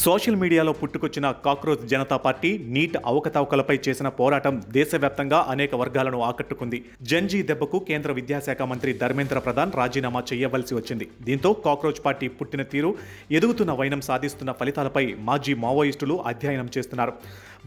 Social మీడియాలో పుట్టుకొచ్చిన cockroach Janata party neat అవకతవకలపై చేసిన పోరాటం దేశవ్యాప్తంగా అనేక వర్గాలను ఆకట్టుకుంది. జంజీ దెబ్బకు కేంద్ర విద్యాశాఖ మంత్రి ధర్మేంద్ర ప్రధాన్ రాజీనామా చేయవలసి వచ్చింది. దీంతో కాక్రోచ్ పార్టీ పుట్టిన తీరు, ఎదుగుతున్న వైనం సాధిస్తున్న ఫలితాలపై మాజీ మావోయిస్టులు అధ్యయనం చేస్తున్నారు.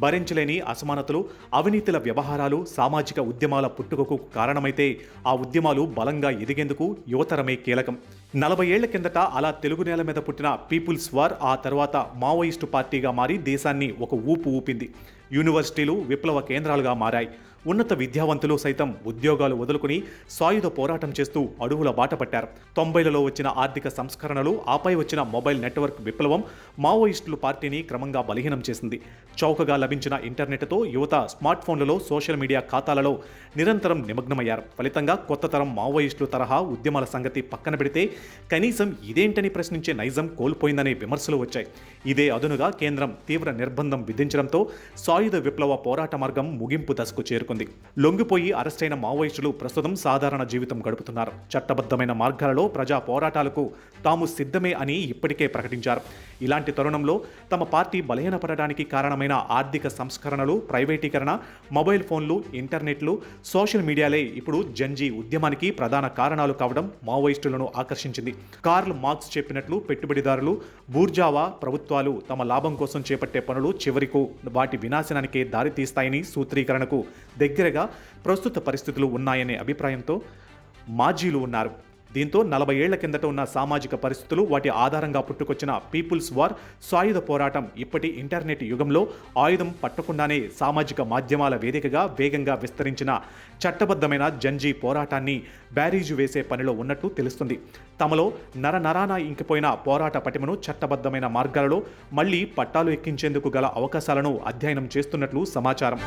భరించలేని అసమానతలు, అవినీతుల వ్యవహారాలు సామాజిక ఉద్యమాల పుట్టుకకు కారణమైతే ఆ ఉద్యమాలు బలంగా ఎదిగేందుకు యువతరమే కీలకం. 40 ఏళ్ల కిందట అలా తెలుగు నేల మీద పుట్టిన పీపుల్స్ వార్ ఆ తర్వాత మావోయిస్టు పార్టీగా మారి దేశాన్ని ఒక ఊపు ఊపింది. యూనివర్సిటీలు విప్లవ కేంద్రాలుగా మారాయి. ఉన్నత విద్యావంతులు సైతం ఉద్యోగాలు వదులుకుని సాయుధ పోరాటం చేస్తూ అడుగుల బాట పట్టారు. 90లలో వచ్చిన ఆర్థిక సంస్కరణలు, ఆపై వచ్చిన మొబైల్ నెట్వర్క్ విప్లవం మావోయిస్టులు పార్టీని క్రమంగా బలహీనం చేసింది. చౌకగా లభించిన ఇంటర్నెట్తో యువత స్మార్ట్ ఫోన్లలో, సోషల్ మీడియా ఖాతాలలో నిరంతరం నిమగ్నమయ్యారు. ఫలితంగా కొత్త తరం మావోయిస్టులు తరహా ఉద్యమాల సంగతి పక్కన పెడితే కనీసం ఇదేంటని ప్రశ్నించే నైజం కోల్పోయిందనే విమర్శలు వచ్చాయి. ఇదే అదునుగా కేంద్రం తీవ్ర నిర్బంధం విధించడంతో సాయుధ విప్లవ పోరాట మార్గం ముగింపు దశకు చేరుకుంది. లొంగిపోయి అరెస్టైన మావోయిస్టులు ప్రస్తుతం సాధారణ జీవితం గడుపుతున్నారు. చట్టబద్ధమైన మార్గాలలో ప్రజా పోరాటాలకు తాము సిద్ధమే అని ఇప్పటికే ప్రకటించారు. ఇలాంటి తరుణంలో తమ పార్టీ బలహీనపడడానికి కారణమైన ఆర్థిక సంస్కరణలు, ప్రైవేటీకరణ, మొబైల్ ఫోన్లు, ఇంటర్నెట్లు, సోషల్ మీడియాలే ఇప్పుడు జంజీ ఉద్యమానికి ప్రధాన కారణాలు కావడం మావోయిస్టులను ఆకర్షించింది. కార్ల్ మార్క్స్ చెప్పినట్లు పెట్టుబడిదారులు, బూర్జావా ప్రభుత్వాలు తమ లాభం కోసం చేపట్టే పనులు చివరకు వాటి వినాశనానికే దారితీస్తాయని సూత్రీకరణకు దగ్గరగా ప్రస్తుత పరిస్థితులు ఉన్నాయనే అభిప్రాయంతో మాజీలు ఉన్నారు. దీంతో 40 ఏళ్ల కిందట ఉన్న సామాజిక పరిస్థితులు, వాటి ఆధారంగా పుట్టుకొచ్చిన పీపుల్స్ వార్ సాయుధ పోరాటం ఇప్పటి ఇంటర్నెట్ యుగంలో ఆయుధం పట్టకుండానే సామాజిక మాధ్యమాల వేదికగా వేగంగా విస్తరించిన చట్టబద్ధమైన జంజీ పోరాటాన్ని బ్యారీజు వేసే పనిలో ఉన్నట్టు తెలుస్తుంది. తమలో నరనరాన ఇంకిపోయిన పోరాట పటిమను చట్టబద్ధమైన మార్గాలలో మళ్లీ పట్టాలు ఎక్కించేందుకు గల అవకాశాలను అధ్యయనం చేస్తున్నట్లు సమాచారం.